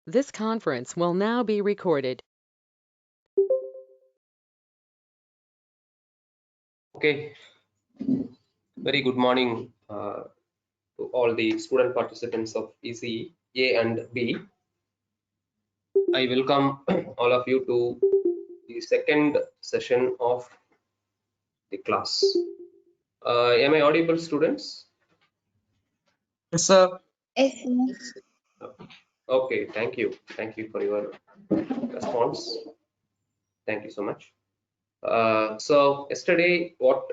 This conference will now be recorded. Okay, very good morning to all the student participants of ECE A and B. I welcome all of you to the second session of the class. Am I audible, students? Yes, sir. Yes. Okay, thank you. Thank you for your response. Thank you so much. So yesterday, what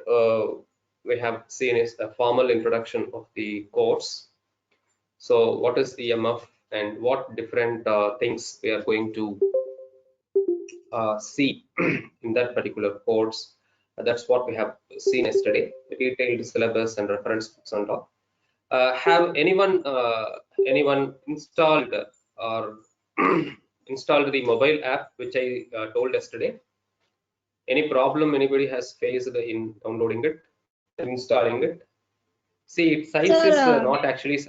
we have seen is a formal introduction of the course. So what is EMF and what different things we are going to see in that particular course. That's what we have seen yesterday, the detailed syllabus and reference books and all. Have anyone installed or installed the mobile app which I told yesterday? Any problem anybody has faced in downloading it, installing it? See, its size Sir, is not actually 7.6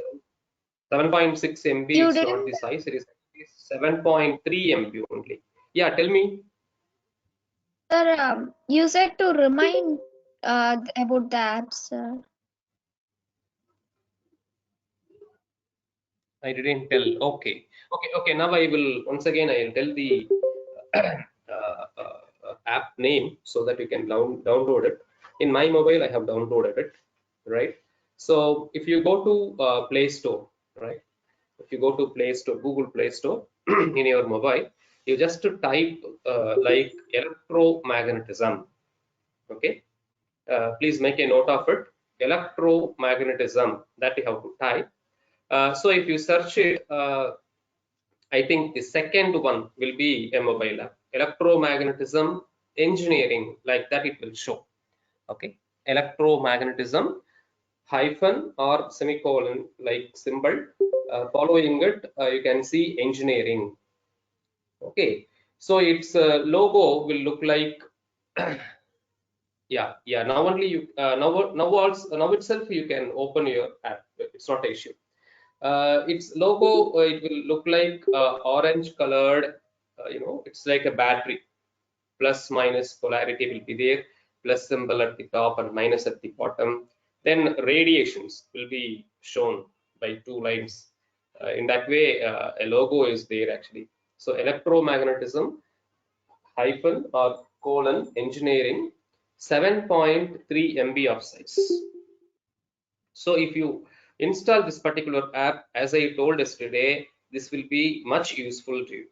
MB. you It's not didn't. the size. It is 7.3 MB only. Yeah, tell me. Sir, you said to remind about the apps, sir. I didn't tell. Okay. Now I will once again I will tell the app name so that you can download it. In my mobile, I have downloaded it, right? So if you go to Play Store, right? If you go to Play Store, Google Play Store in your mobile, you just type like electromagnetism. Okay, please make a note of it. Electromagnetism, that you have to type. So if you search it, I think the second one will be a mobile app. Electromagnetism engineering, like that it will show. Okay, electromagnetism hyphen or semicolon like symbol. Following it, you can see engineering. Okay, so its logo will look like yeah. Now only you now itself you can open your app. It's not an issue. Its logo, it will look like orange colored, it's like a battery. Plus minus polarity will be there, plus symbol at the top and minus at the bottom. Then radiations will be shown by two lines. In that way, a logo is there actually. So electromagnetism hyphen or colon engineering 7.3 MB of size. So if you install this particular app, as I told yesterday, this will be much useful to you.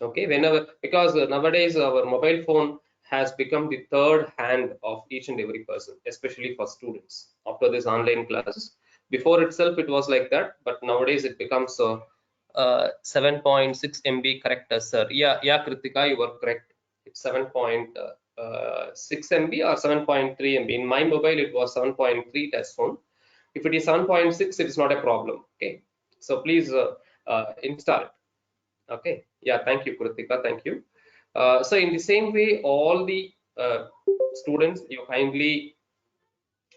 Okay, whenever, because nowadays our mobile phone has become the third hand of each and every person, especially for students after this online classes. Before itself it was like that, but nowadays it becomes 7.6 MB correct, sir. Yeah, Kritika, you were correct. It's 7.6 MB or 7.3 MB. In my mobile it was 7.3 test phone. If it is 7.6, it is not a problem. Okay, so please install it. Okay, yeah, thank you, Kritika, thank you. So in the same way, all the students, you kindly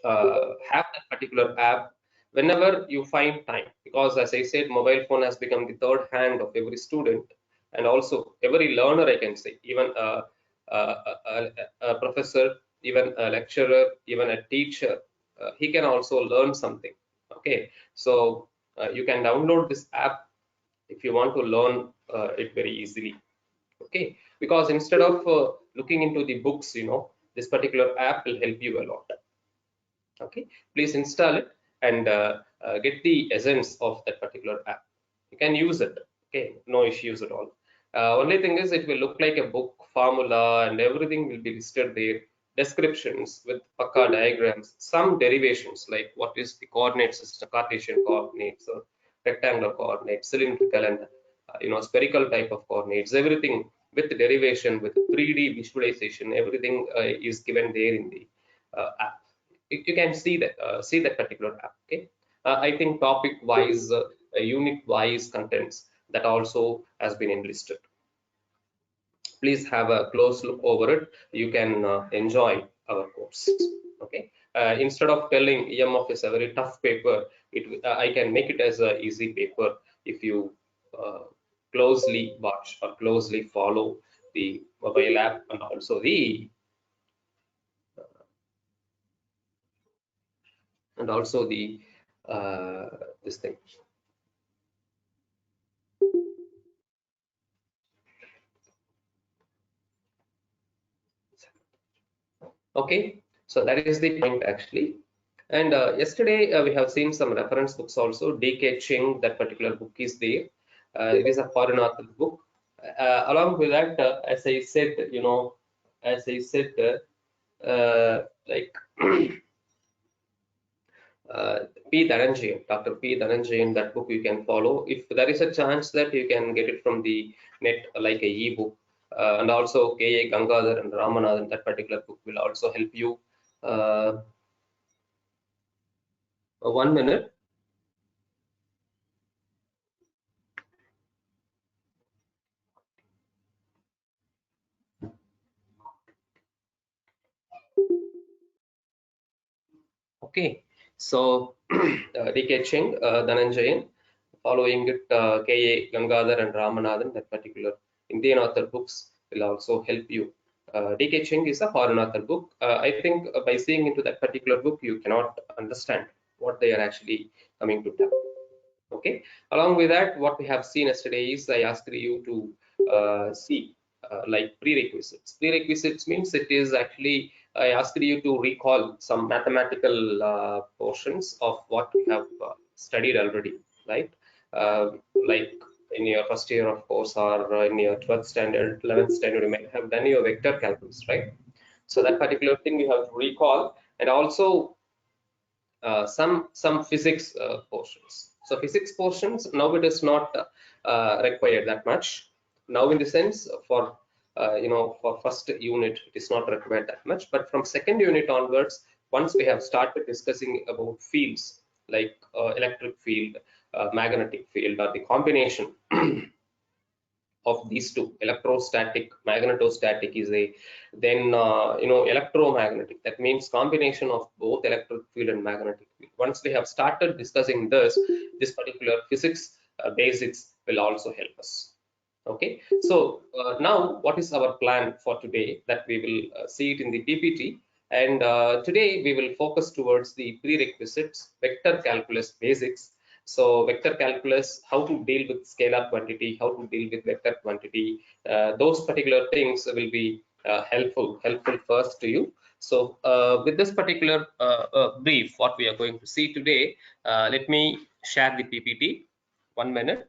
have that particular app whenever you find time, because as I said, mobile phone has become the third hand of every student and also every learner, I can say, even a professor, even a lecturer, even a teacher, he can also learn something. Okay, so you can download this app if you want to learn it very easily. Okay, because instead of looking into the books, this particular app will help you a lot. Okay, please install it and get the essence of that particular app. You can use it. Okay, no issues at all. Only thing is, it will look like a book, formula and everything will be listed there, descriptions with Pakka diagrams, some derivations like what is the coordinate system, Cartesian coordinates or rectangular coordinates, cylindrical and spherical type of coordinates, everything with derivation, with 3D visualization, everything is given there in the app. You can see that particular app. Okay, I think topic wise, unit wise contents that also has been enlisted. Please have a close look over it. You can enjoy our course. Okay, instead of telling EMF is a very tough paper, I can make it as a easy paper if you closely watch or closely follow the mobile app and also the this thing. Okay, so that is the point actually. And yesterday we have seen some reference books also. D.K. Ching, that particular book is there. It is a foreign author book. Along with that, as I said, like P. Dhananjayan, Dr. P. Dhananjayan, that book you can follow. If there is a chance that you can get it from the net, like a e-book, and also K.A. Gangadhar and Ramanathan, that particular book will also help you. 1 minute. Okay, so D.K. Ching, Dhananjayan, following it, K.A. Gangadhar and Ramanathan, that particular Indian author books will also help you. D.K. Ching is a foreign author book. I think by seeing into that particular book, you cannot understand what they are actually coming to tell. Okay, along with that, what we have seen yesterday is I asked you to see like prerequisites. Prerequisites means it is actually I asked you to recall some mathematical portions of what we have studied already, right? Like in your first year of course or in your 12th standard, 11th standard, you might have done your vector calculus, right? So that particular thing you have to recall, and also some physics portions. So physics portions now it is not required that much. Now in the sense for for first unit it is not required that much, but from second unit onwards, once we have started discussing about fields like electric field, magnetic field, or the combination of these two, electrostatic, magnetostatic is a, then electromagnetic, that means combination of both electric field and magnetic field. Once we have started discussing this particular physics basics will also help us. Okay, so now what is our plan for today, that we will see it in the PPT, and today we will focus towards the prerequisites, vector calculus basics. So vector calculus, how to deal with scalar quantity, how to deal with vector quantity, those particular things will be helpful first to you. So with this particular brief, what we are going to see today, let me share the PPT. 1 minute.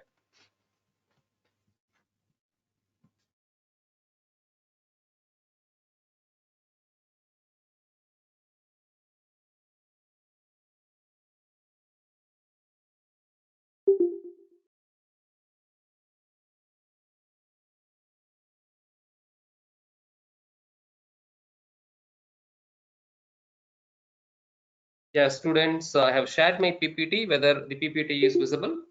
Yeah, students, I have shared my PPT, whether the PPT is visible.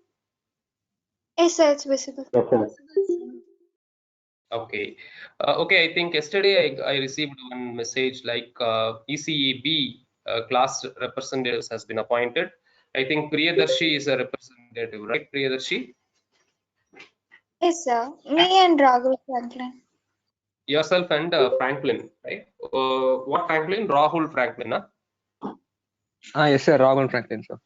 Yes, sir, it's visible. Okay. Okay, I think yesterday I received one message like ECEB class representatives has been appointed. I think Priyadarshi is a representative, right, Priyadarshi? Yes, sir. Me and Rahul Franklin. Yourself and Franklin, right? What Franklin? Rahul Franklin, huh? Yes, sir. Rahul Franklin, sir.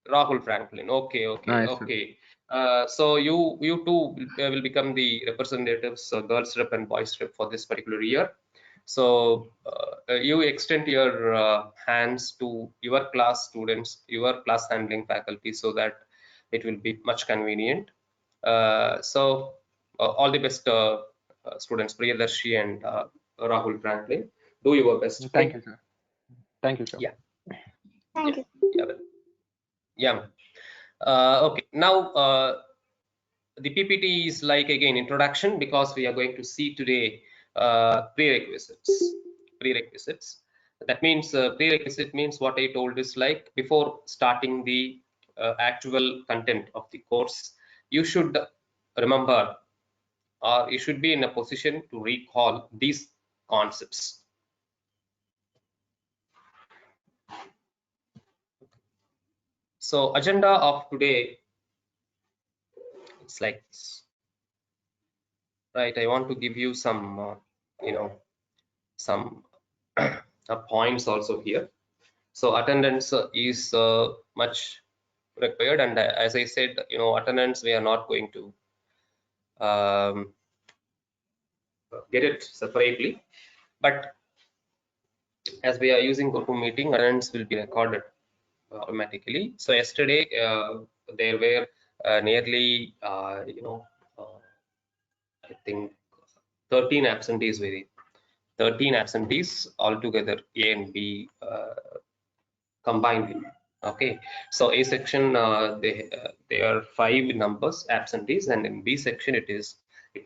Rahul Franklin. Okay, okay, Yes, sir. okay. So you two will become the representatives, girls rep and boys rep for this particular year. So you extend your hands to your class students, your class handling faculty, so that it will be much convenient. So all the best, students, Priyadarshi and Rahul Franklin. Do your best. Thank Okay? you, sir. Thank you, sir. Yeah. Thank Yeah. you. Yeah. Okay. Now the PPT is like again introduction, because we are going to see today prerequisites. That means prerequisite means what I told is like before starting the actual content of the course, you should remember, or you should be in a position to recall these concepts. So agenda of today, it's like this. right? I want to give you some, some points also here. So attendance is much required, and as I said, attendance we are not going to um, get it separately, but as we are using Google Meeting, attendance will be recorded automatically. So yesterday there were nearly I think 13 absentees, 13 absentees altogether, A and B combined. Okay, so A section they are 5 numbers absentees, and in B section it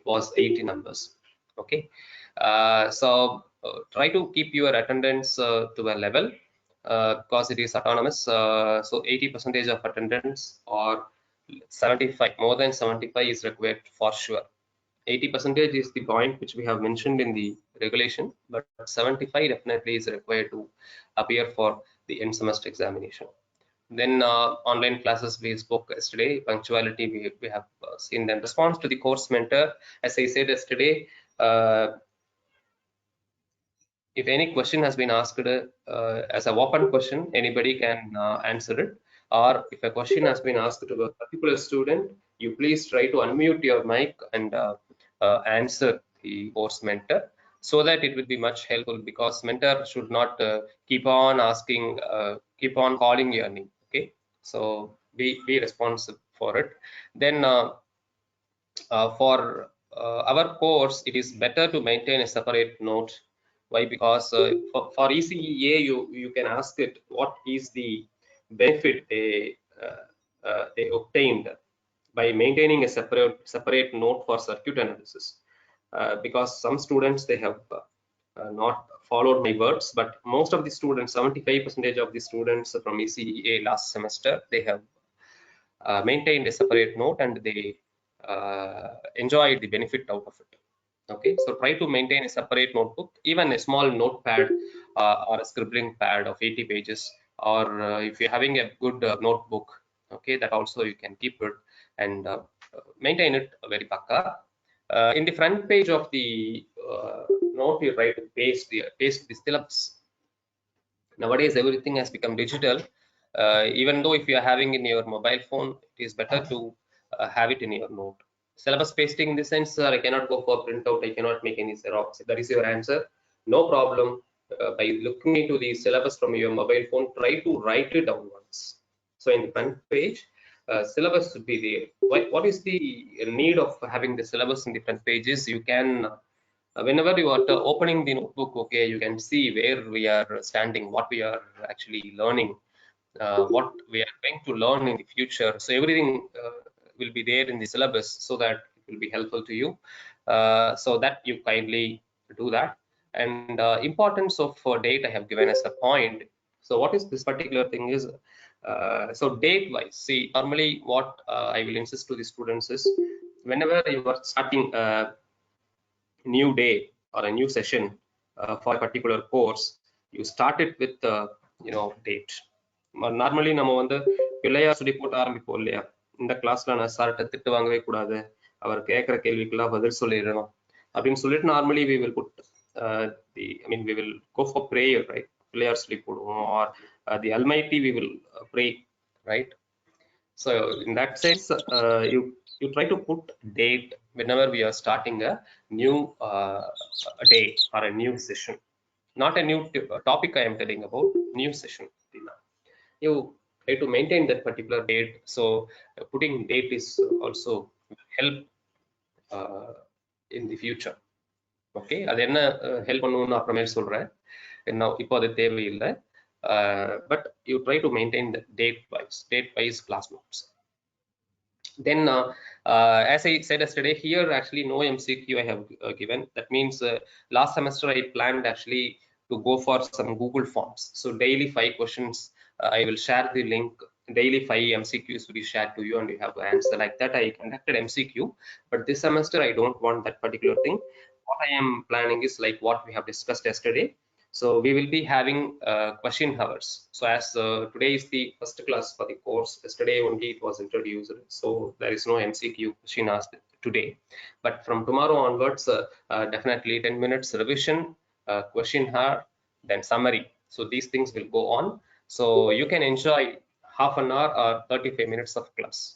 was 80 numbers. Okay, try to keep your attendance to a level because it is autonomous. So 80% of attendance or 75, more than 75 is required for sure. 80% is the point which we have mentioned in the regulation, but 75 definitely is required to appear for the end semester examination. Then online classes we spoke yesterday, punctuality we have seen. Then response to the course mentor, as I said yesterday, if any question has been asked as a open question, anybody can answer it. Or if a question has been asked to a particular student, you please try to unmute your mic and answer the course mentor, so that it will be much helpful, because mentor should not keep on asking, keep on calling your name. Okay, so be responsive for it. Then for our course, it is better to maintain a separate note. Why? Because for ECEA, you can ask it what is the benefit they obtained by maintaining a separate note for circuit analysis. Because some students, they have not followed my words, but most of the students, 75% of the students from ECEA last semester, they have maintained a separate note, and they enjoy the benefit out of it. Okay, so try to maintain a separate notebook, even a small notepad or a scribbling pad of 80 pages, or if you're having a good notebook, okay, that also you can keep it and maintain it very pakka. In the front page of the note, you write paste the syllabus. Nowadays everything has become digital. Even though if you are having in your mobile phone, it is better to have it in your note. Syllabus pasting in the sense, I cannot go for printout, I cannot make any xerox. If that is your answer, no problem. By looking into the syllabus from your mobile phone, try to write it down once. So in the front page, syllabus should be there. What is the need of having the syllabus in the front pages? You can whenever you are opening the notebook, okay, you can see where we are standing, what we are actually learning, what we are going to learn in the future. So everything will be there in the syllabus, so that it will be helpful to you. So that you kindly do that. And importance of date I have given as a point. So what is this particular thing is, so date wise, see, normally what I will insist to the students is, whenever you are starting new day or a new session for a particular course, you start it with date. Normally நம்ம வந்து பிள்ளையார் சொல்லி போட்டு ஆரம்பிப்போம் இல்லையா? இந்த கிளாஸ்ல நான் சார்ட்ட திட்டு வாங்கவே கூடாது, அவர் கேட்கிற கேள்விக்கெல்லாம் பதில் சொல்லிடணும் அப்படின்னு சொல்லிட்டு normally we will put we will go for prayer, right? Pillaiyar சொல்லி போடுவோம், or the Almighty we will pray, right? So in that sense, you try to put date whenever we are starting a new day or a new session. Not a new topic I am telling about, new session. You try to maintain that particular date. So putting date is also help in the future. Okay, அது என்ன help பண்ணுன்னு அப்புறமே சொல்றேன், என்ன இப்போ அது தேவையில்லை. But you try to maintain the date wise class notes. Then as I said yesterday, here actually no MCQ I have given. That means last semester I planned actually to go for some Google Forms. So daily 5 questions, I will share the link. Daily 5 MCQs will be shared to you, and you have to answer. Like that I conducted MCQ, but this semester I don't want that particular thing. What I am planning is like what we have discussed yesterday. So we will be having question hours. So as today is the first class for the course, yesterday only it was introduced, so there is no MCQ question asked today, but from tomorrow onwards, definitely 10 minutes revision, questionnaire, then summary. So these things will go on. So you can enjoy half an hour or 35 minutes of class.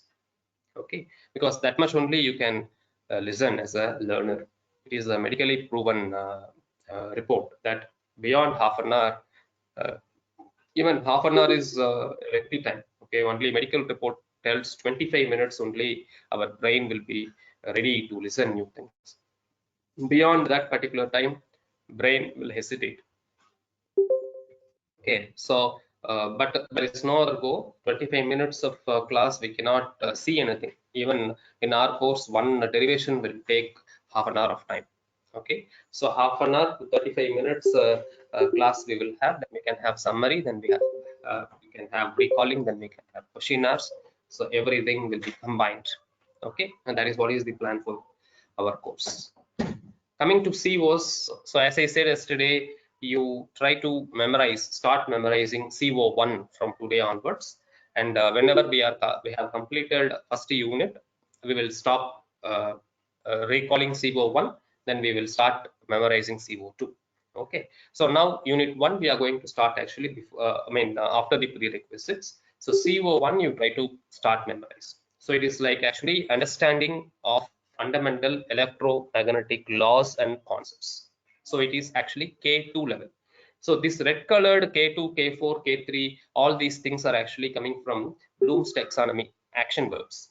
Okay, because that much only you can listen as a learner. It is a medically proven report that beyond half an hour, uh, even half an hour is lengthy time. Okay, only medical report tells 25 minutes only our brain will be ready to listen new things. Beyond that particular time, brain will hesitate. Okay, so but there is no other go. 25 minutes of class, we cannot see anything. Even in our course, one derivation will take half an hour of time. Okay, so half an hour to 35 minutes class we will have. Then we can have summary. Then we can have recalling. Then we can have questionnaires. So everything will be combined. Okay, and that is what is the plan for our course. Coming to COs, so as I said yesterday, you try to memorize, start memorizing CO1 from today onwards, and whenever we have completed first unit, we will stop recalling CO1, then we will start memorizing CO2. Okay, so now unit 1 we are going to start actually before, after the prerequisites. So CO1 you try to start memorize. So it is like actually understanding of fundamental electromagnetic laws and concepts. So it is actually K2 level. So this red colored K2, K4, K3, all these things are actually coming from Bloom's taxonomy, action verbs.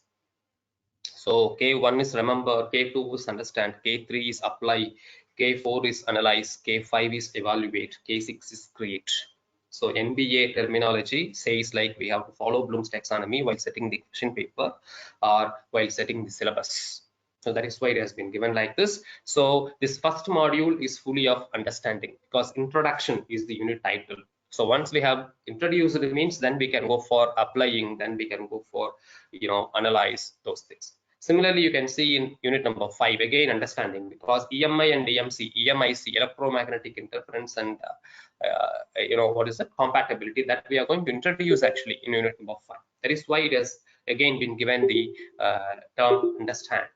So K1 is remember, K2 is understand, K3 is apply, K4 is analyze, K5 is evaluate, K6 is create. So NBA terminology says like we have to follow Bloom's taxonomy while setting the question paper or while setting the syllabus. So that is why it has been given like this. So this first module is fully of understanding because introduction is the unit title. So once we have introduced it means then we can go for applying, then we can go for analyze those things. Similarly, you can see in unit number 5 again understanding, because EMI and EMC, EMIC, electromagnetic interference, and what is it, compatibility, that we are going to introduce actually in unit number 5. That is why it has again been given the term understand.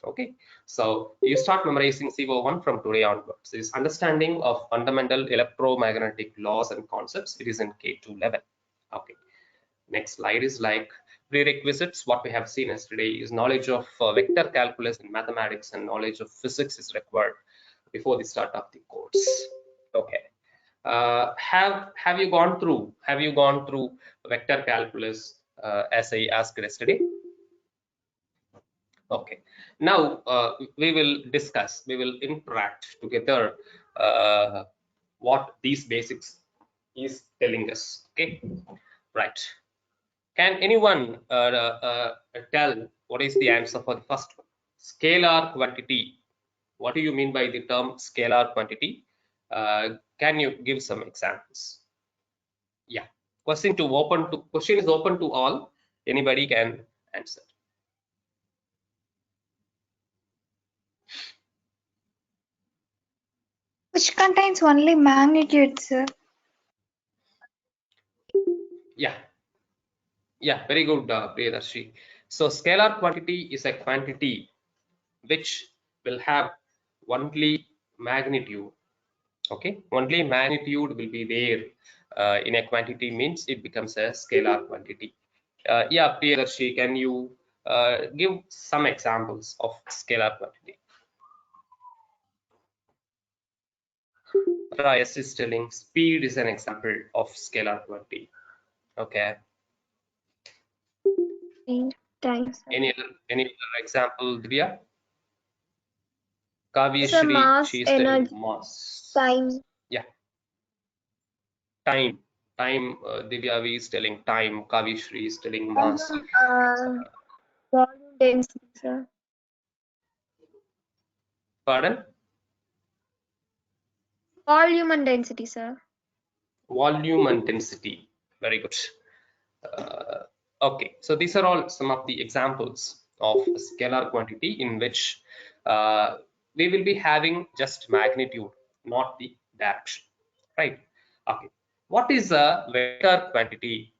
Okay, so you start memorizing CO1 from today onwards. This understanding of fundamental electromagnetic laws and concepts, it is in K2 level. Okay, next slide is like prerequisites. What we have seen yesterday is knowledge of vector calculus in mathematics and knowledge of physics is required before the start of the course. Okay, have you gone through vector calculus as I asked yesterday? Okay, now we will discuss, we will interact together what these basics is telling us. Okay, right. Can anyone tell what is the answer for the first one? Scalar quantity. What do you mean by the term scalar quantity? Can you give some examples? Yeah, question is open to all. Anybody can answer. Which contains only magnitude, sir. Yeah, very good, Priyadarshi. So scalar quantity is a quantity which will have only magnitude. Okay, only magnitude will be there in a quantity, means it becomes a scalar quantity. Yeah, Priyadarshi, can you give some examples of scalar quantity? Yes, is telling speed is an example of scalar quantity. Okay. Thanks. Any other example, Divya? Kavi It's a Shri, mass, she is telling energy, mass. time. Yeah. Time. Divya V is telling time. Kavi Shri is telling mass. Volume density, sir. Pardon? Volume and density, sir. Volume and density. Very good. Okay, so these are all some of the examples of scalar quantity in which we will be having just magnitude, not the direction, right? Okay, what is a vector quantity?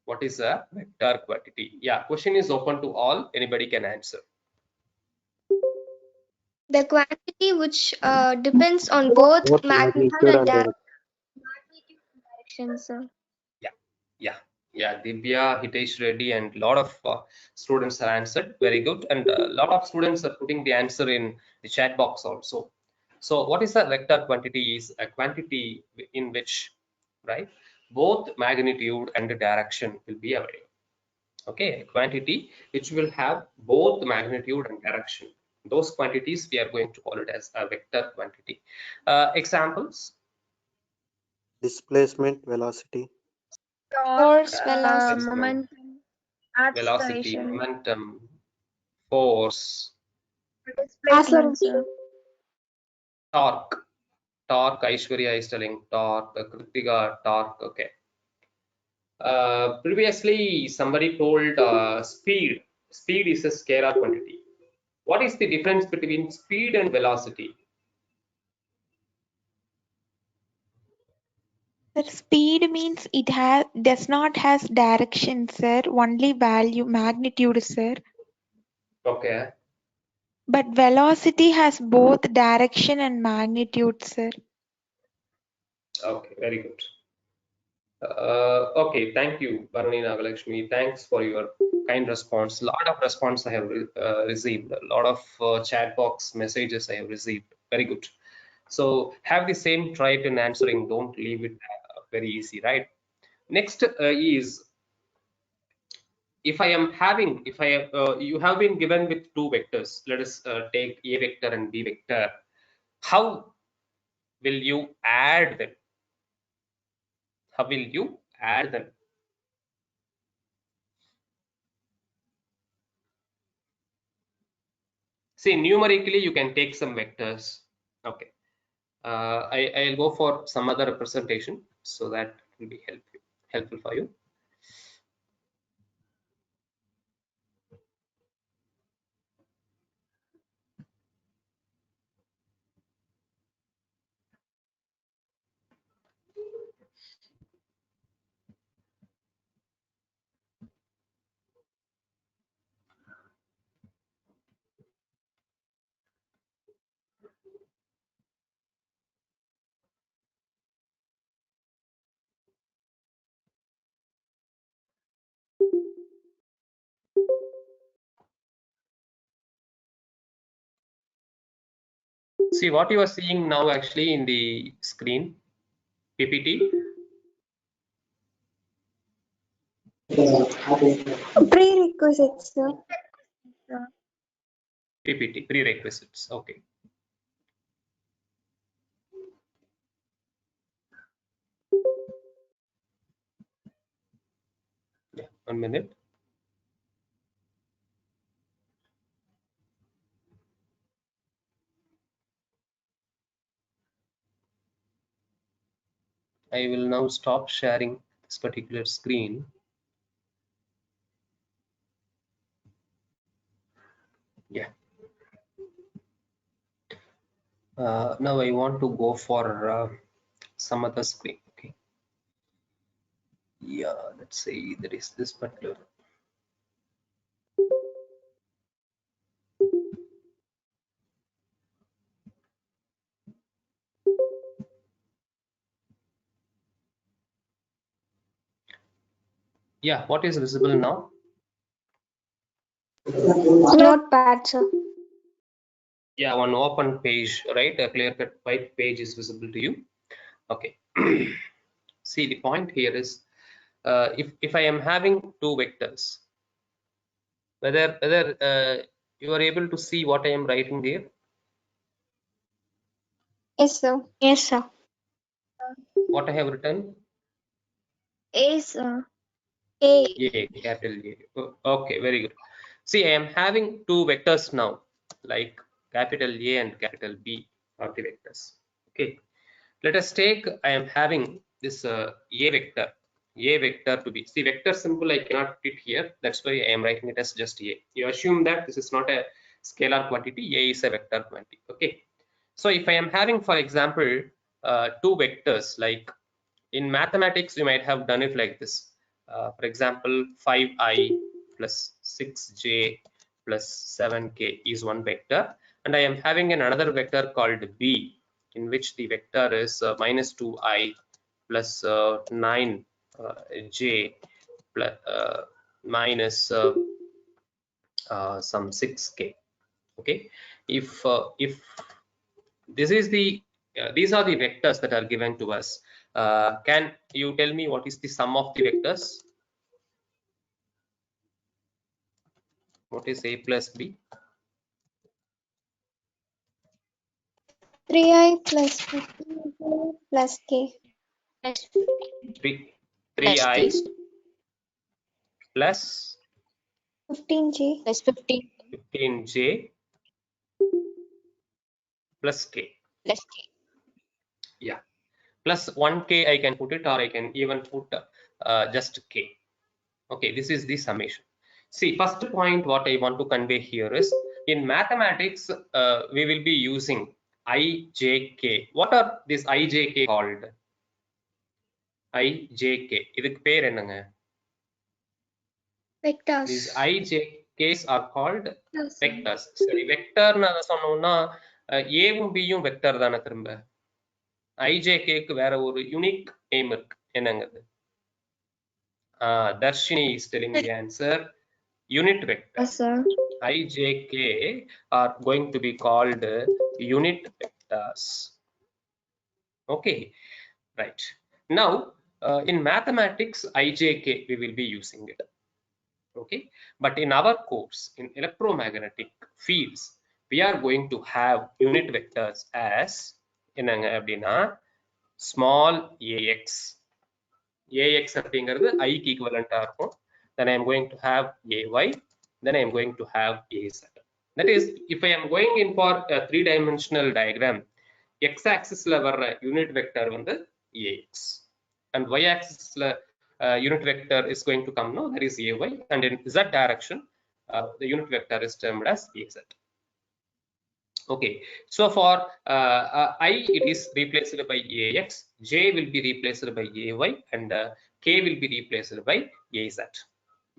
What is a vector quantity? Yeah, question is open to all. Anybody can answer. The quantity which depends on both magnitude and direction, sir. Yeah, Divya, Hitesh Reddy, and a lot of students have answered. Very good. And a lot of students are putting the answer in the chat box also. So what is a vector quantity? Is a quantity in which, right, both magnitude and the direction will be available. Okay, a quantity which will have both magnitude and direction. Those quantities we are going to call it as a vector quantity. Examples: displacement, velocity, Force, very velocity, simple. momentum, Velocity, acceleration, momentum, force, displacement, sir. torque. Torque, Aishwarya is telling torque, Kritika, torque. Okay. Previously, somebody told speed. Speed is a scalar quantity. What is the difference between speed and velocity? Sir, speed means it does not has direction, sir. Only value magnitude, sir. Okay. But velocity has both direction and magnitude, sir. Okay, very good. Okay, thank you, Barani Nagalakshmi. Thanks for your kind response. A lot of response I have received. A lot of chat box messages I have received. Very good. So have the same try in answering. Don't leave it very easy, right? Next is if I am having, if I have, you have been given with two vectors. Let us take A vector and B vector. How will you add them? How will you add them? See, numerically, you can take some vectors. Okay. I'll go for some other representation so that will be helpful for you. See what you are seeing now actually in the screen, PPT. Prerequisites, sir. PPT, prerequisites. Okay. Yeah, 1 minute. I will now stop sharing this particular screen. Yeah. Now I want to go for some other screen. Okay. Yeah, let's say there is this particular. Yeah, what is visible now? Not bad, sir. Yeah, one open page, right? A clear-cut white page is visible to you. Okay. See, the point here is if I am having two vectors, whether you are able to see what I am writing there. Yes, sir. Yes, sir. What I have written? A, sir. A. A, capital A. Okay, very good. See, I am having two vectors now, like capital A and capital B are the vectors. Okay. Let us take, I am having this A vector to be, see vector symbol I cannot put it here, that's why I am writing it as just A. You assume that this is not a scalar quantity, A is a vector quantity. Okay. So if I am having, for example, two vectors, like in mathematics, you might have done it like this. For example, 5i plus 6j plus 7k is one vector, and I am having another vector called b, in which the vector is minus 2i plus 9j plus minus some 6k. Okay, if this is the these are the vectors that are given to us, can you tell me what is the sum of the vectors? What is a plus b? 3i plus 15j plus k. 3i plus 15j plus 15 15j plus k. plus k. Yeah, plus 1k I can put it, or I can even put just k. Okay, this is the summation. See, first point what I want to convey here is, in mathematics we will be using ijk. What are this ijk called? ijk, idukku per enanga? vectors. These ijk's are called Yes. vectors. சரி, vector னு சொன்னோம்னா ஏவும் பியும் vector தானே. திரும்ப ijkக்கு வேற ஒரு unique name இருக்கு, என்னங்க அது? Darshini is telling the answer, unit vector. Yes, sir. ijk are going to be called unit vectors. Okay, right. Now in mathematics ijk we will be using it. Okay, but in our course in electromagnetic fields we are going to have unit vectors as என்னங்க அப்படின்னா small ax. ax அப்படிங்கிறது I க்கு equivalent-ஆ இருக்கும். Then I am going to have ay, then I am going to have az. That is, if I am going in for a three-dimensional diagram, x-axis ல வர்ற unit vector வந்து ax, and y-axis ல unit vector is going to come, no, that is ay, and in z direction the unit vector is termed as az. Okay, so for I it is replaced by ax, j will be replaced by ay, and k will be replaced by az.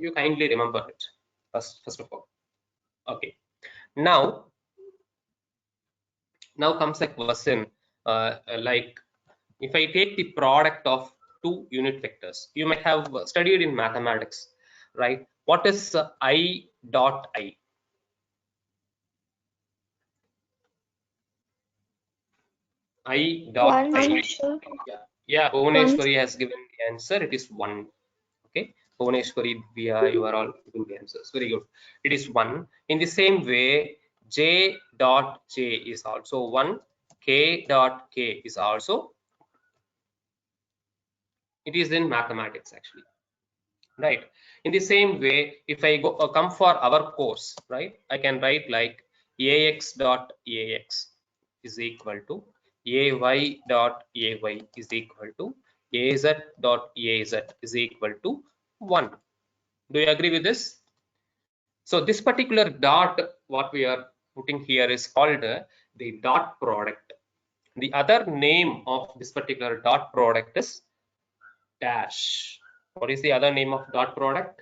You kindly remember it first of all. Okay, now comes a question, like if I take the product of two unit vectors, you might have studied in mathematics, right? What is I dot I? I dot One, I. sir. Yeah, Bhuvaneshwari has given the answer. It is 1. Okay, Bhuvaneshwari, you are all giving the answers. Very good. It is 1. In the same way, j dot j is also 1. K dot k is also. It is in mathematics actually, right? In the same way, if I go come for our course, right, I can write like ax dot ax is equal to ay dot ay is equal to az dot az is equal to 1. Do you agree with this? So this particular dot, what we are putting here is called the dot product. The other name of this particular dot product is dash. What is the other name of dot product?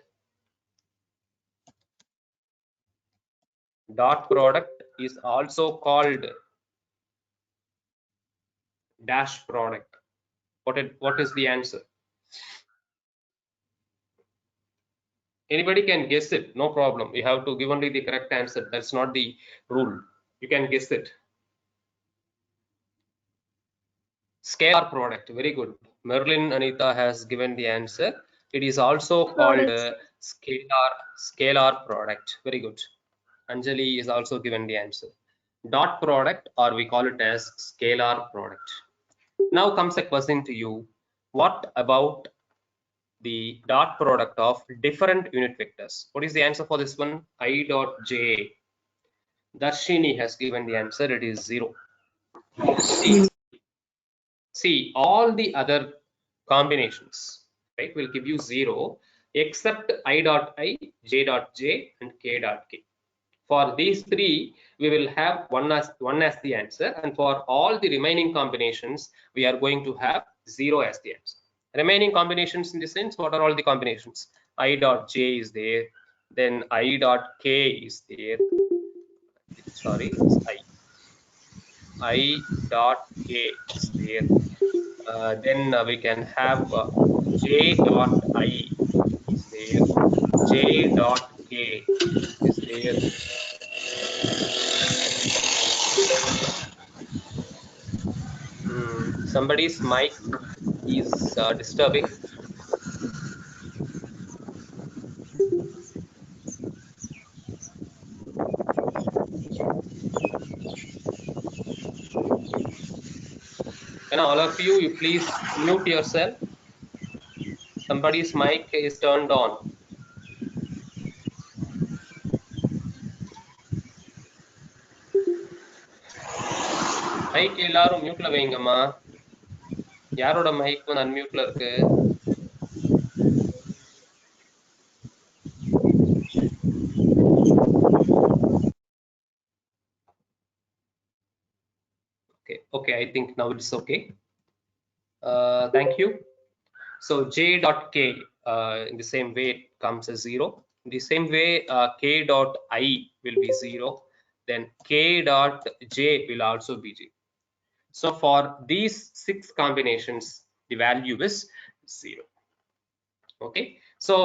Dot product is also called dash product. What is the answer? Anybody can guess it, no problem. You have to give only the correct answer. That's not the rule. You can guess it. Scalar product. Very good. Merlin Anita has given the answer. It is also called scalar product. Very good. Anjali is also given the answer. Dot product, or we call it as scalar product. Now comes a question to you. What about the dot product of different unit vectors? What is the answer for this one? I dot j. Darshini has given the answer. It is 0. See, all the other combinations, right, will give you 0 except I dot I, j dot j, and k dot k. For these three, we will have one as the answer, and for all the remaining combinations, we are going to have 0 as the answer. Remaining combinations in the sense, what are all the combinations? I dot j is there, then I dot k is there. Sorry, it's I dot k is there. Then we can have j dot I is there. J dot k is there. Somebody's mic is disturbing. Can all of you please mute yourself? Somebody's mic is turned on. Mic எல்லாரும் மியூட்ல வைங்கம்மா. யாரோட mic வந்து அன்மியூட்ல இருக்கு? Okay, I think now it's okay. Thank you. So j dot k in the same way it comes as 0. In the same way k dot I will be 0. Then k dot j will also be 0. So for these 6 combinations, the value is 0. Okay, so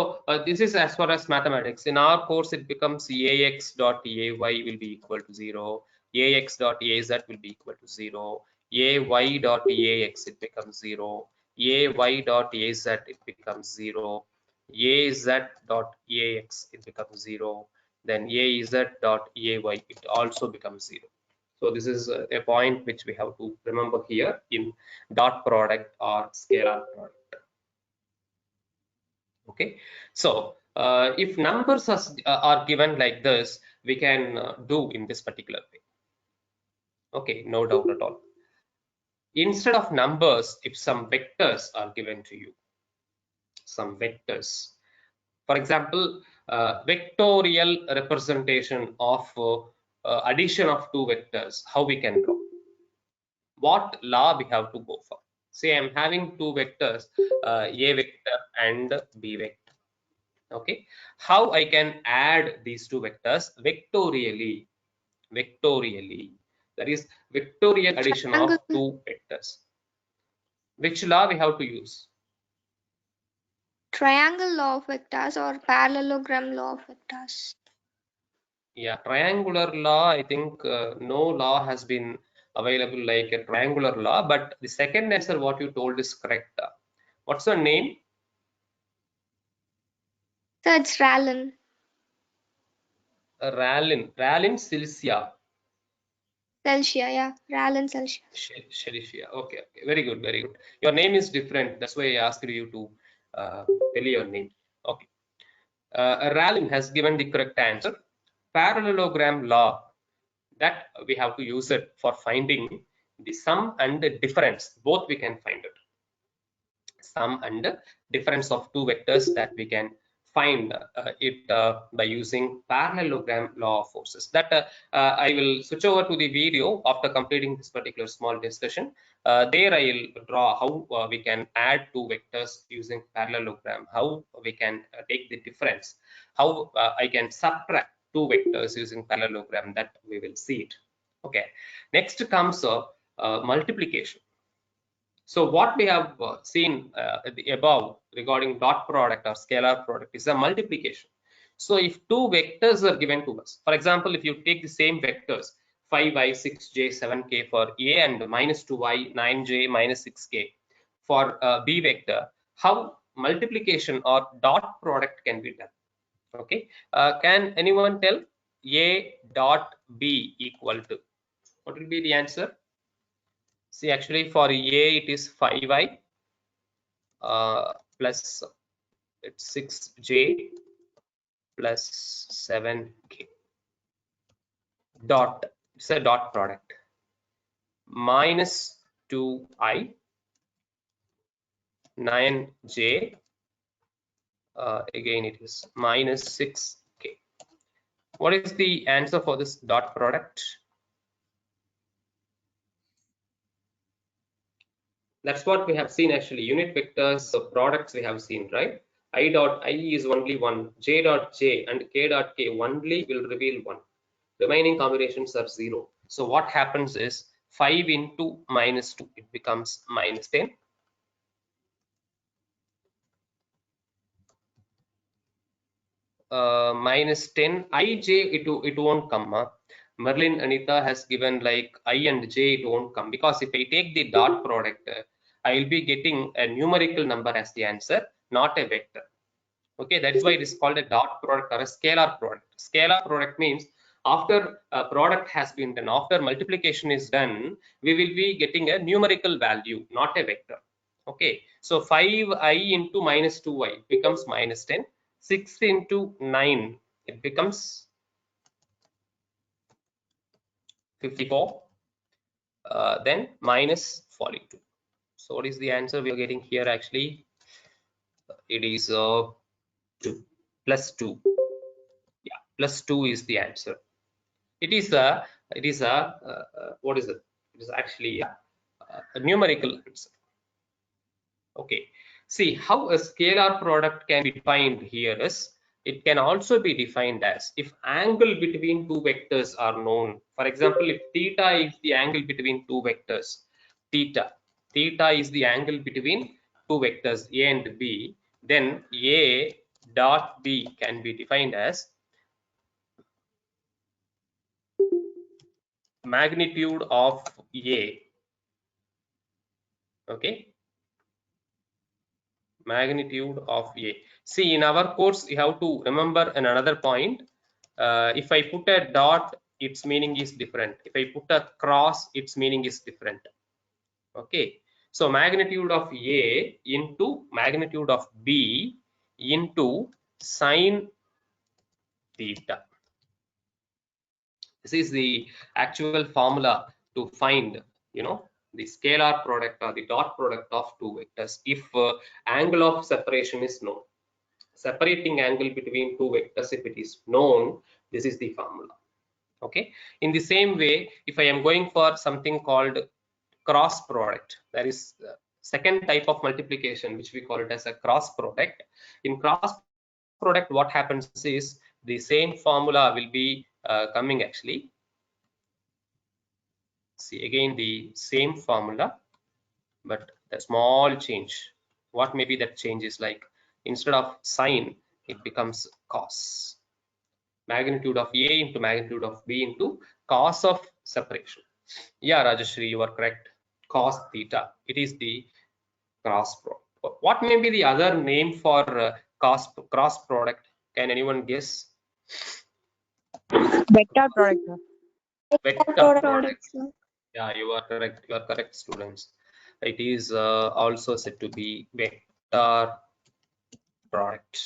this is as far as mathematics. In our course, it becomes ax dot ay will be equal to 0, ax dot az will be equal to 0, ay dot ax it becomes 0, ay dot az it becomes 0, az dot ax it becomes 0, then az dot ay it also becomes 0. So this is a point which we have to remember here in dot product or scalar product. Okay, so if numbers are given like this, we can do in this particular way. Okay, no doubt at all. Instead of numbers, if some vectors are given to you, some vectors, for example, vectorial representation of addition of two vectors, how we can draw, what law we have to go for. Say I'm having two vectors, a vector and b vector. Okay, how I can add these two vectors vectorially? That is vectorial addition of two vectors. Which law we have to use? Triangle law of vectors or parallelogram law of vectors? Yeah, triangular law, I think no law has been available like a triangular law, but the second answer what you told is correct. What's your name? So it's Rallin. Rallin Celsia. Celsia, yeah. Rallin Celsia. Celsia. Okay, very good, very good. Your name is different. That's why I asked you to tell your name. Okay. Rallin has given the correct answer. Parallelogram law, that we have to use it for finding the sum and the difference. Both we can find it. Sum and difference of two vectors, that we can find it by using parallelogram law of forces. That I will switch over to the video after completing this particular small discussion. There I will draw how we can add two vectors using parallelogram, how we can take the difference, how I can subtract two vectors using parallelogram, that we will see it. Okay, next comes multiplication. So what we have seen above regarding dot product or scalar product is a multiplication. So if two vectors are given to us, for example, if you take the same vectors 5y 6j 7k for a and minus 2y 9j minus 6k for b vector, how multiplication or dot product can be done? Okay, can anyone tell a dot b equal to, what will be the answer? See, actually for a it is 5y plus it's 6j plus 7k dot, it's a dot product, minus 2i 9j again it is minus 6k. What is the answer for this dot product? That's what we have seen actually. Unit vectors, so products we have seen, right? I dot I is only 1, j dot j and k dot k only will reveal 1. Remaining combinations are 0. So what happens is 5 into minus 2, it becomes minus 10. Minus 10 ij, it won't come. Merlin Anita has given like I and j, it won't come, because if I take the dot product, I will be getting a numerical number as the answer, not a vector. Okay, that is why it is called a dot product or a scalar product. Scalar product means after a product has been done, after multiplication is done, we will be getting a numerical value, not a vector. Okay, so 5i into minus 2i becomes minus 10. 6 into 9, it becomes 54. Then minus 42. So what is the answer we are getting here? Actually, it is 2 plus 2. Yeah, plus 2 is the answer. It is a what is it? It is actually a numerical answer. Okay, see how a scalar product can be defined here is, it can also be defined as if angle between two vectors are known. For example, if theta is the angle between two vectors, theta is the angle between two vectors a and b, then a dot b can be defined as magnitude of a. Okay, magnitude of a. See, in our course you have to remember another point. If I put a dot, its meaning is different. If I put a cross, its meaning is different. Okay, so magnitude of a into magnitude of b into sine theta. This is the actual formula to find, the scalar product or the dot product of two vectors if angle of separation is known. Separating angle between two vectors, if it is known, this is the formula. Okay, in the same way, if I am going for something called cross product, there is second type of multiplication which we call it as a cross product. In cross product, what happens is the same formula will be coming actually. See, again the same formula, but the small change. What may be that change is like, instead of sine, it becomes cos. Magnitude of a into magnitude of b into cos of separation. Yeah, Rajashri, you are correct. Cos theta, it is the cross product. What may be the other name for cross product? Can anyone guess? Vector product. Vector Product, product. sir. Yeah, you are correct. You are correct, students. It is also said to be vector product.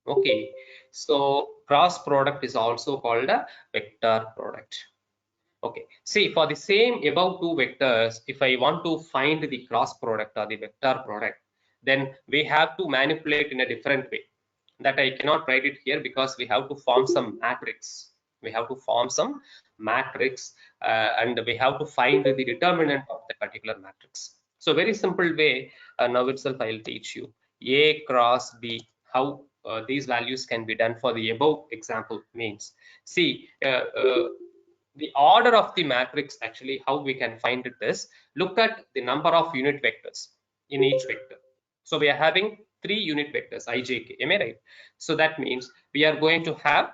Okay, so cross product is also called a vector product. Okay, see, for the same above two vectors, if I want to find the cross product or the vector product, then we have to manipulate in a different way. That I cannot write it here because we have to form some matrix. We have to form some matrix and we have to find the determinant of the particular matrix. So very simple way, now itself I will teach you. A cross B, how these values can be done for the above example means. See, the order of the matrix, actually how we can find it is, look at the number of unit vectors in each vector. So we are having 3 unit vectors I, j, k. Am I right? So that means we are going to have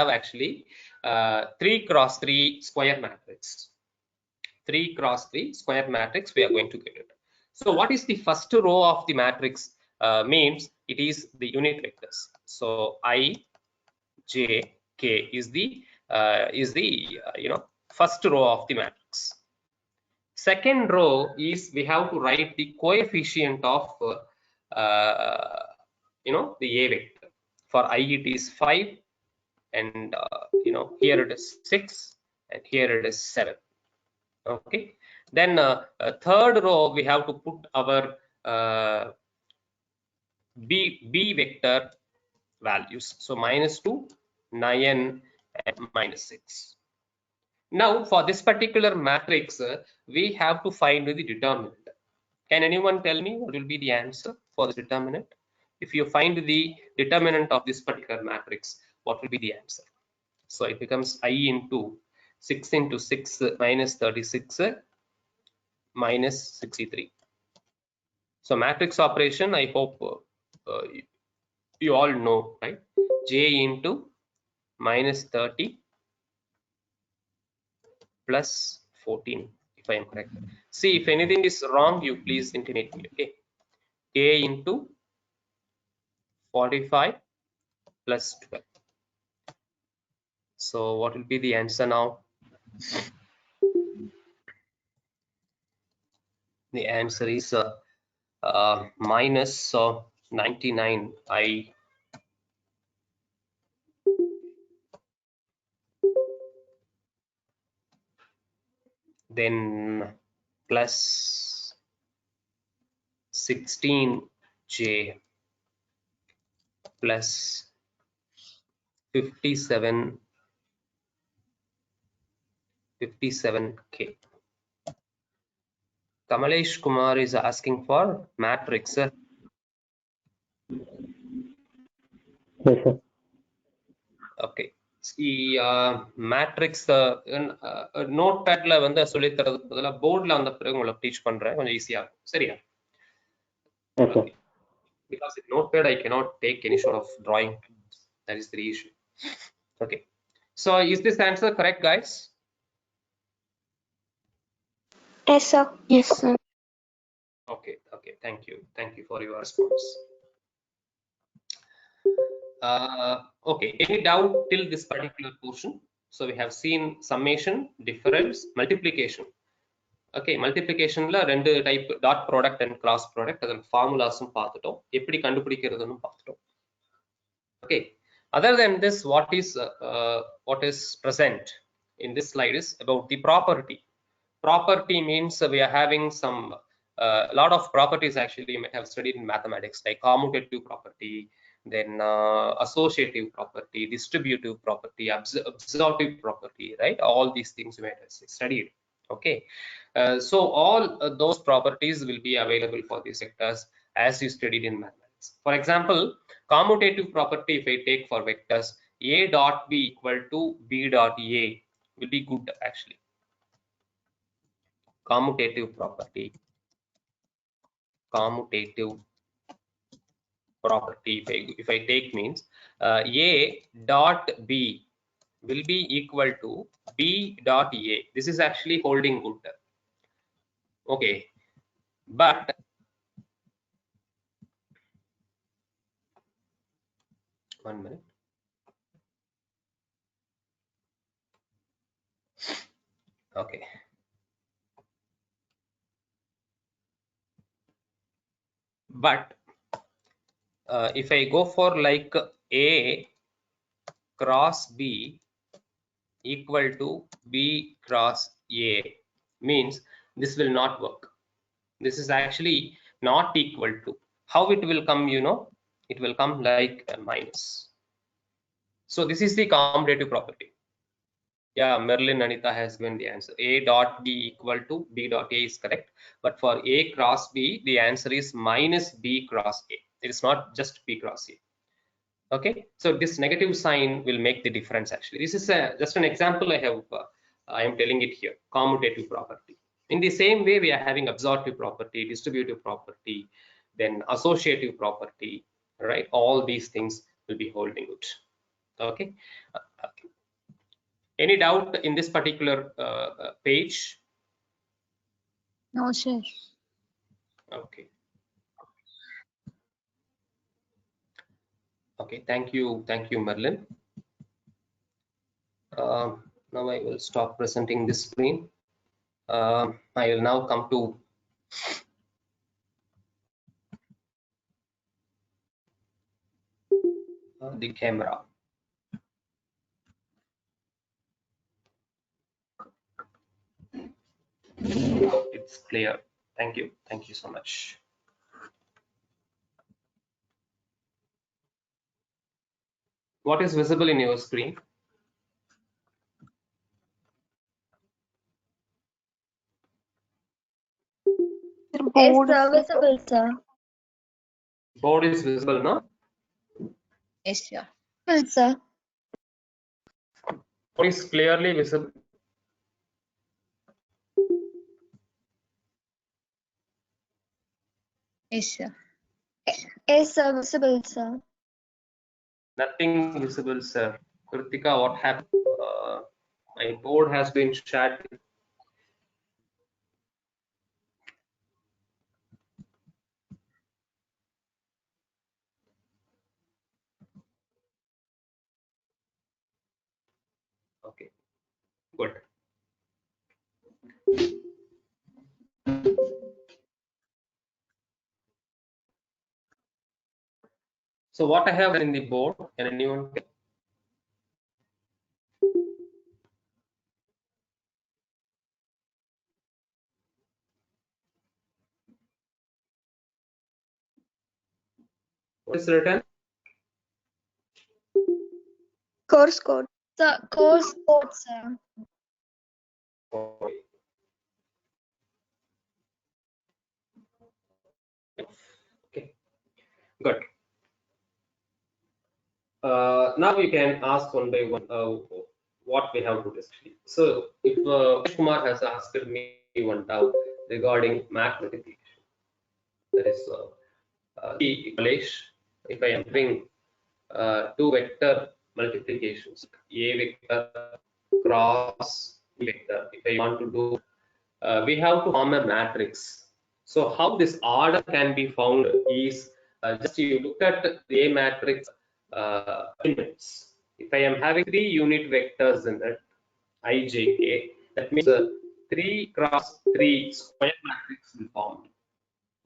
actually 3 cross 3 square matrix. 3 cross 3 square matrix we are going to get it. So what is the first row of the matrix? Means it is the unit vectors. So I, j, k is the first row of the matrix. Second row is we have to write the coefficient of the A vector. For I it is 5, and here it is 6, and here it is 7. Okay, then third row we have to put our b vector values. So -2, 9, and -6. Now for this particular matrix, we have to find the determinant. Can anyone tell me what will be the answer for the determinant? If you find the determinant of this particular matrix, what will be the answer? So it becomes I into 6 into 6 minus 36 minus 63. So matrix operation, I hope you all know, right? J into minus 30 plus 14, if I am correct. See, if anything is wrong, you please intimate me, okay? K into 45 plus 12. So what will be the answer now? The answer is minus 99. Then plus 16J plus 57K. Kamalesh Kumar is asking for matrix. Yes, sir. Okay. See, matrix notepadல வந்து சொல்லி தரதுக்கு பதிலா போர்ட்ல வந்த பிறகு உங்களுக்கு teach பண்றேன், கொஞ்சம் ஈஸியா இருக்கும். சரியா? Yes, sir. Okay. Because in notepad I cannot take any sort of drawing. That is the issue. Okay. So is this answer correct, guys? Yes, sir. Yes, sir. Okay. Okay. Thank you for your response. Okay, any doubt till this particular portion? So we have seen summation, difference, multiplication. Okay, multiplication la rendu type, dot product and cross product, adan formulas paathutom, eppadi kandupidikiradunu paathutom. Okay, other than this, what is present in this slide is about the property. Property means we are having some lot of properties actually you might have studied in mathematics, like commutative property, then associative property, distributive property, absorptive property, right? All these things you might have studied. Okay, so all those properties will be available for these vectors as you studied in mathematics. For example, commutative property, if I take for vectors, a dot b equal to b dot a will be good actually. Commutative property if I take means a dot b will be equal to b dot a. This is actually holding good. Okay, but one minute. Okay, but if I go for like a cross b equal to b cross a, means this will not work. This is actually not equal to. How it will come, you know, it will come like a minus. So this is the commutative property. Yeah, Merlin Anita has given the answer. A dot b equal to b dot a is correct, but for a cross b the answer is minus b cross a. It is not just b cross a. Okay, so this negative sign will make the difference actually. This is just an example I have I am telling it here. Commutative property. In the same way we are having absorptive property, distributive property, then associative property, right? All these things will be holding it. Okay, okay. Any doubt in this particular page? No, sir. Okay. Okay, thank you Merlin. Now I will stop presenting this screen. I will now come to the camera. It's clear. Thank you so much. What is visible in your screen? Board. visible, sir. Board is visible, no? Yes, sir. Visible, sir. Board is clearly visible. Yes, sir. Yes, sir. Visible, sir. Nothing visible, sir. Kritika, what happened? My board has been shared. Okay, good. So what I have in the board, can anyone? What is written? Course code. Sir, course code, sir. Okay, good. Now we can ask one by one what we have to discuss. So if Kumar has asked me one doubt regarding math multiplication, that is the equation. If I am doing two vector multiplications, a vector cross B vector, if I want to do, we have to form a matrix. So how this order can be found is just you look at the A matrix units. If I am having 3 unit vectors in it, I, J, K, that means 3 cross 3 square matrix will form.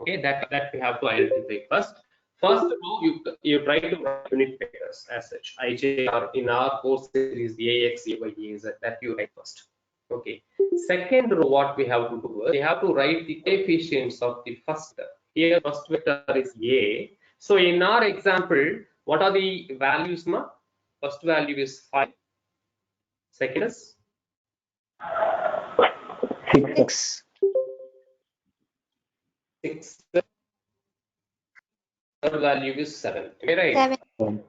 Okay, that we have to identify first. First row, you try to write unit vectors as such. IJ or in our course series AX, AY, AZ, that you write first. Okay. Second row, what we have to do, we have to write the coefficients of the first vector. Here, first vector is A. So in our example, what are the values, ma? First value is 5. Second is 6. 6. Third value is 7. Am I right? 7.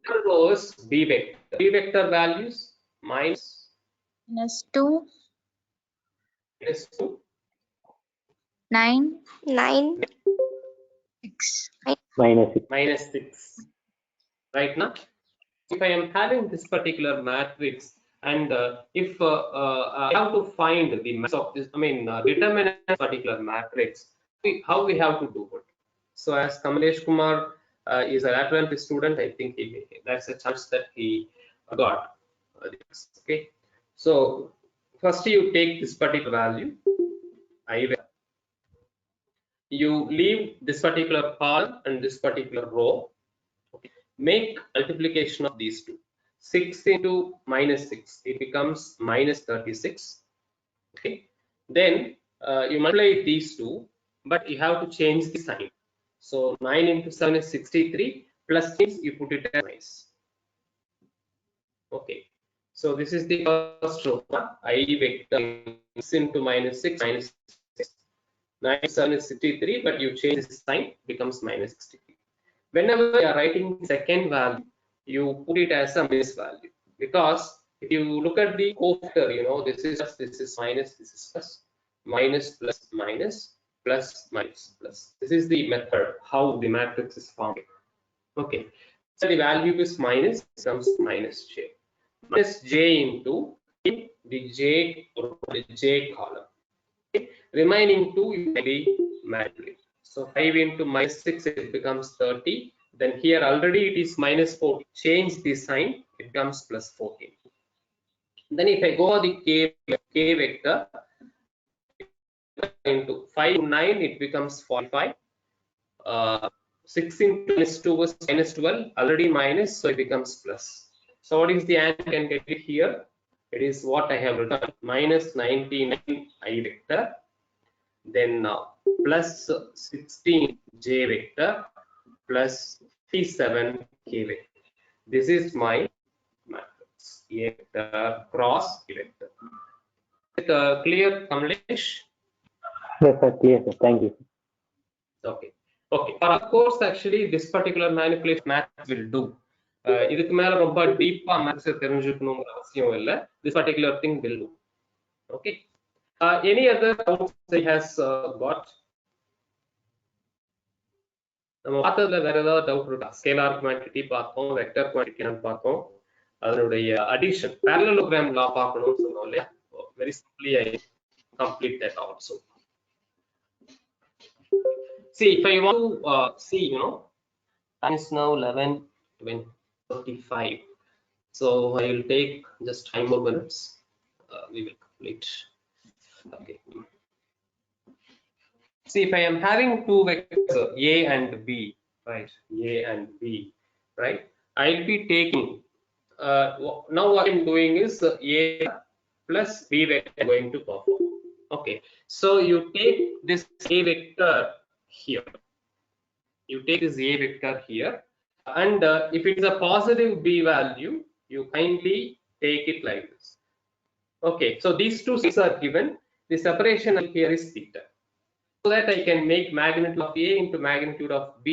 Third row is B vector. B vector values minus -2. minus 2. 9. 6. Minus 6. Right now, if I am having this particular matrix and if I have to find the mass of this, determine a particular matrix, how we have to do it? So as Kamlesh Kumar is a lateral student, I think that's a chance that he got. Okay, so first you take this particular value, you leave this particular column and this particular row. Okay. Make multiplication of these two. 6 into minus 6, it becomes minus 36. Okay. Then you multiply these two, but you have to change the sign. So 9 into 7 is 63, plus 6 you put it as minus. Okay. So this is the first row. I vector 6 into minus 6 minus 6. 9 7 is 63, but you change the sign, becomes minus 63. Whenever you are writing second value, you put it as a minus value, because if you look at the cofactor, this is minus, this is plus, minus plus minus plus minus plus. This is the method how the matrix is formed. Okay, so the value is minus, becomes minus j, minus j into the j column. Okay. Remaining 2 will be multiplied. So 5 into minus 6, it becomes 30. Then here already it is minus 4. Change the sign, it becomes plus 14. Then if I go the k vector into 5 to 9, it becomes 45. 6 into minus 2 was minus 12, already minus, so it becomes plus. So what is the answer? I can get it here. It is what I have written, minus 99 I vector. Then plus 16 j vector plus 57 k vector. This is my matrix. A vector cross A vector. Is it clear, Kamlesh? Yes, sir. Clear, sir. Thank you. Okay. Okay. For of course, actually, this particular manipulation math will do. இதுக்கு மேல ரொம்ப டீப்பா maths தெரிஞ்சுக்கணுங்கிற அவசியம் இல்ல. This particular thing will do. Okay. Any other doubts he has got? நம்ம பார்த்ததுல வேற ஏதாவது டவுட் இருக்கா? ஸ்கேலார் குவான்டிட்டி பார்த்தோம், வெக்டர் குவான்டிட்டி பார்த்தோம், அதனுடைய அடிஷன் parallelogram law பார்க்கணும்னு சொன்னோம் இல்லையா? Very simply I complete that also. See, if I want to see, time is now 11:35. So I will take just 5 more minutes. We will complete. Okay. See, if I am having two vectors A and B, right? A and B, right? I'll be taking. Now what I'm doing is A plus B vector going to perform. Okay. So you take this A vector here. You take this A vector here, and if it is a positive B value, you kindly take it like this. Okay, so these two sides are given. The separation here is theta, so that I can make magnitude of A into magnitude of B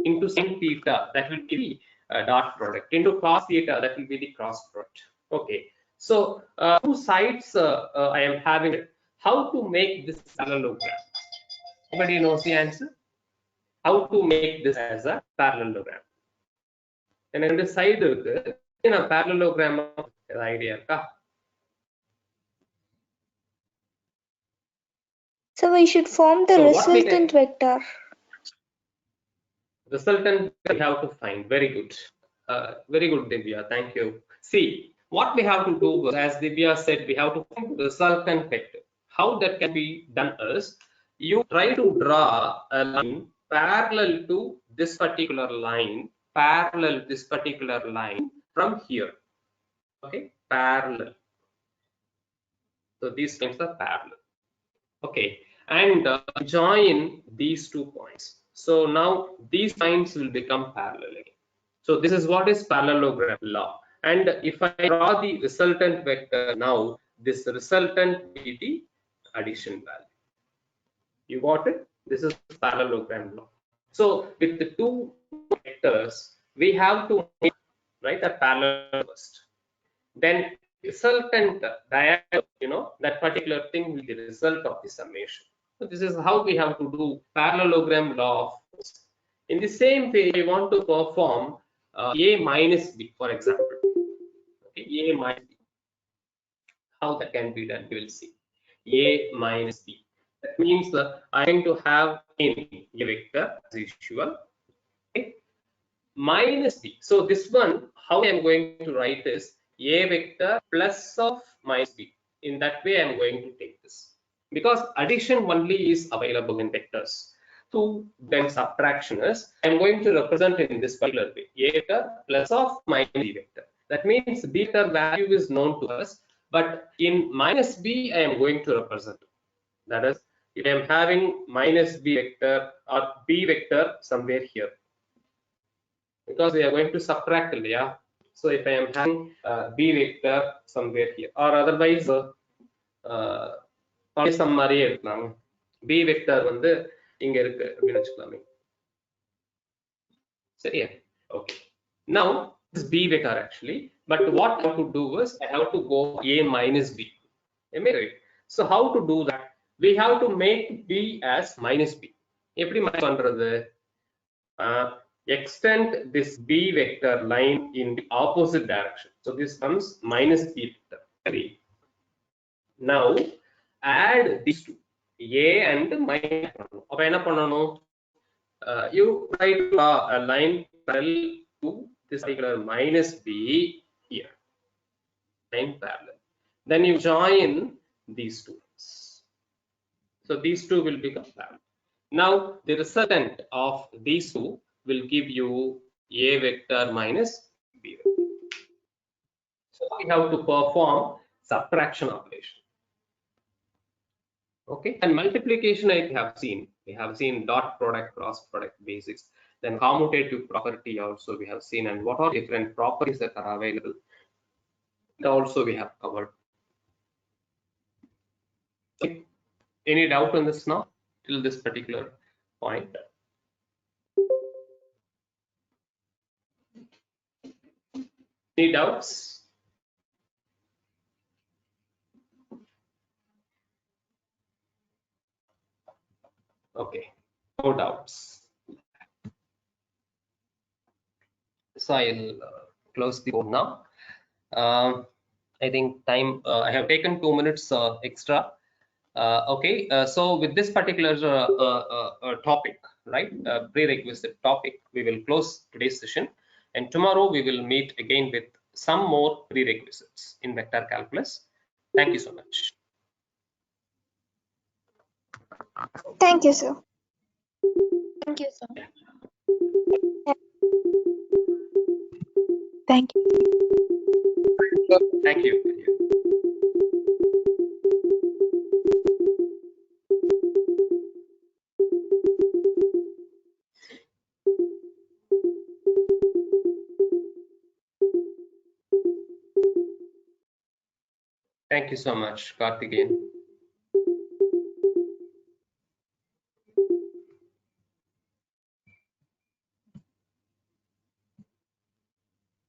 into sin theta. That will be the dot product into cos theta. That will be the cross product. Okay, so two sides I am having. How to make this parallelogram? Anybody knows the answer? How to make this as a parallelogram? And then the side இருக்கு, நான் parallelogram idea இருக்கா? So we should form the So what we resultant vector. Resultant we have to find. Very good. Very good, Divya. Thank you. See, what we have to do, as Divya said, we have to find the resultant vector. How that can be done is, you try to draw a line parallel to this particular line, parallel this particular line from here. Okay, parallel. So these things are parallel. Okay, and join these 2 points. So now these lines will become parallel again. So this is what is parallelogram law. And if I draw the resultant vector now, this resultant will be the addition value. You got it? This is parallelogram law. So with the two vectors, we have to make, right, a parallel first. Then resultant diagonal, that particular thing will be the result of the summation. So this is how we have to do parallelogram law of force. In the same way, we want to perform A minus B, for example. Okay, A minus B. How that can be done, we will see. A minus B. That means I'm going to have A vector as usual. Okay, minus B. So this one, how I am going to write is A vector plus of minus B. In that way, I am going to take this, because addition only is available in vectors. So then subtraction is, I am going to represent in this particular way, A vector plus of minus B vector. That means B vector value is known to us, but in minus B, I am going to represent. That is, if I am having minus B vector or B vector somewhere here, because we are going to subtract, yeah. So if I am having B vector somewhere here, or otherwise some மாதிரியே எடுக்கலாம். B vector வந்து இங்க இருக்கு அப்படினு வெச்சுக்கலாமே. சரியா? Okay. Now this B vector actually, but what I have to do is I have to go A minus B. Am I right? So how to do that? We have to make B as minus B. எப்படி minus பண்றது? Extend this B vector line in the opposite direction. So this comes minus B vector. Now add these two, A and minus. அப்ப என்ன பண்ணணும்? You try to draw a line parallel to this particular minus B here. Line parallel. Then you join these two. So these two will become parallel. Now the resultant of these two will give you A vector minus B vector. So we have to perform subtraction operation. Okay, and multiplication I have seen. We have seen dot product, cross product basics. Then commutative property also we have seen, and what are different properties that are available. That also we have covered. Okay. Any doubt on this now till this particular point? Any doubts? Okay, no doubts. So I'll close the board now. I think time, I have taken 2 minutes extra. Okay, so with this particular topic, right, prerequisite topic, we will close today's session, and tomorrow we will meet again with some more prerequisites in vector calculus. Thank you so much. Thank you, sir. Thank you, sir. Thank you. Thank you. Thank you so much, Karthikeyan.